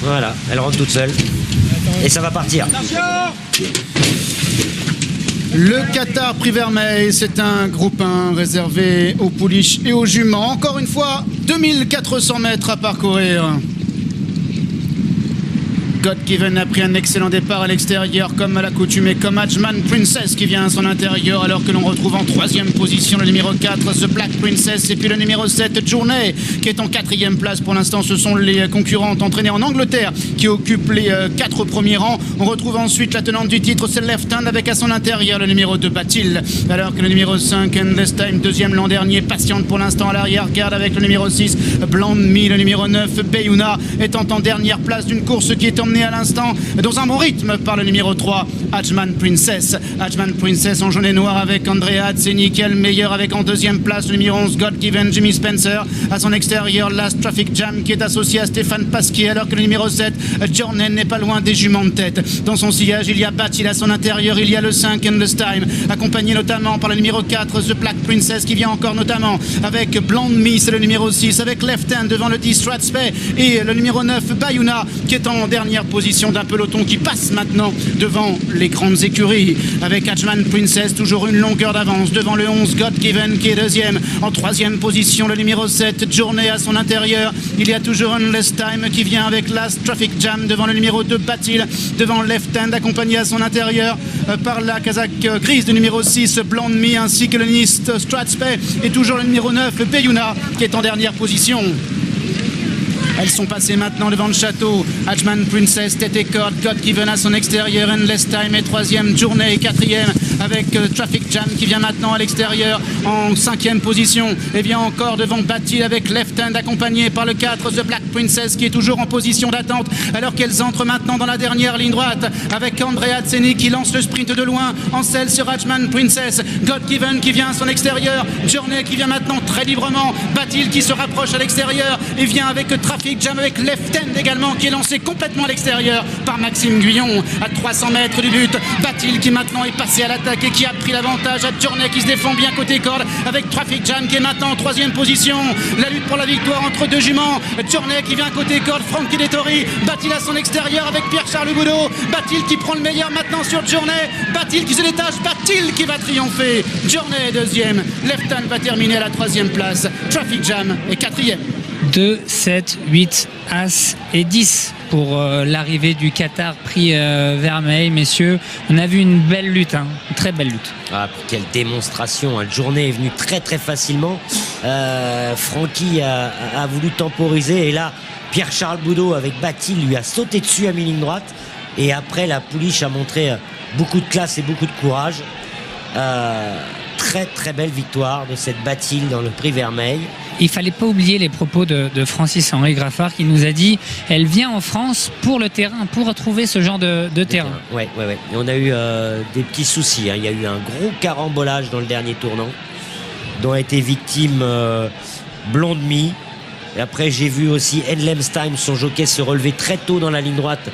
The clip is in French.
Voilà, elle rentre toute seule. Et ça va partir. Le Qatar Prix Vermeil, c'est un groupe 1 réservé aux pouliches et aux juments. Encore une fois, 2400 mètres à parcourir. God Given a pris un excellent départ à l'extérieur comme à l'accoutumée, comme Ajman Princess qui vient à son intérieur, alors que l'on retrouve en 3e position le numéro 4 The Black Princess et puis le numéro 7 Journey qui est en 4e place pour l'instant. Ce sont les concurrentes entraînées en Angleterre qui occupent les 4 premiers rangs. On retrouve ensuite la tenante du titre, c'est Left Hand, avec à son intérieur le numéro 2 Batil, alors que le numéro 5 Endless Time, 2e l'an dernier, patiente pour l'instant à l'arrière-garde avec le numéro 6 Blonde Me. Le numéro 9 Beyouna étant en dernière place d'une course qui est emmenée à l'instant dans un bon rythme par le numéro 3 Ajman Princess. Ajman Princess en jaune et noir avec Andrea Atzeni qui est le meilleur, avec en 2e place le numéro 11 God Given Jimmy Spencer. À son extérieur Last Traffic Jam qui est associé à Stéphane Pasquier, alors que le numéro 7 Journey n'est pas loin des juments de tête. Dans son sillage il y a Batil, à son intérieur il y a le 5 Endless Time, accompagné notamment par le numéro 4 The Black Princess qui vient encore notamment avec Blonde Me, c'est le numéro 6, avec Left Hand devant le 10 Stratspay et le numéro 9 Bayuna qui est en dernière position d'un peloton qui passe maintenant devant les grandes écuries, avec Ajman Princess toujours une longueur d'avance devant le 11 God Given qui est 2e. En 3e position le numéro 7 Journey. À son intérieur il y a toujours Endless Time qui vient avec Last Traffic Jam devant le numéro 2 Batil, devant Left Hand accompagné à son intérieur par la casaque grise du numéro 6 Blonde Me, ainsi que le Nice Stratspay et toujours le numéro 9 Beyouna qui est en dernière position. Elles sont passées maintenant devant le château. Ajman Princess, tête et corde, God Given à son extérieur, Endless Time est 3e, Journey est 4e, avec Traffic Jam qui vient maintenant à l'extérieur en 5e position. Et vient encore devant Batil avec Left Hand accompagné par le 4 The Black Princess qui est toujours en position d'attente, alors qu'elles entrent maintenant dans la dernière ligne droite avec Andrea Atzeni qui lance le sprint de loin en selle sur Ajman Princess. God Given qui vient à son extérieur, Journey qui vient maintenant très librement, Batil qui se rapproche à l'extérieur et vient avec Traffic Jam, avec Left Hand également qui est lancé complètement à l'extérieur par Maxime Guyon à 300 mètres du but. Batil qui maintenant est passé à l'attaque et qui a pris l'avantage à Journey qui se défend bien côté corde avec Traffic Jam qui est maintenant en 3e position. La lutte pour la victoire entre deux juments. Journey qui vient côté corde, Francky Dettori. Batil à son extérieur avec Pierre-Charles Boudot. Batil qui prend le meilleur maintenant sur Journey. Batil qui se détache. Batil qui va triompher. Journey est 2e. Left Hand va terminer à la 3e place. Traffic Jam est 4e. 2, 7, 8, As et 10 pour l'arrivée du Qatar Prix Vermeil, messieurs. On a vu une belle lutte, hein, une très belle lutte. Ah, quelle démonstration, hein. Le Journée est venu très très facilement. Francky a voulu temporiser et là Pierre-Charles Boudot avec Batil lui a sauté dessus à mi-ligne droite, et après la pouliche a montré beaucoup de classe et beaucoup de courage. Très très belle victoire de cette Batil dans le Prix Vermeil. Il fallait pas oublier les propos de Francis-Henri Graffard qui nous a dit elle vient en France pour le terrain, pour retrouver ce genre de terrain. Ouais. Et on a eu des petits soucis, hein. Il y a eu un gros carambolage dans le dernier tournant dont a été victime Blonde Me. Et après j'ai vu aussi Endless Time, son jockey, se relever très tôt dans la ligne droite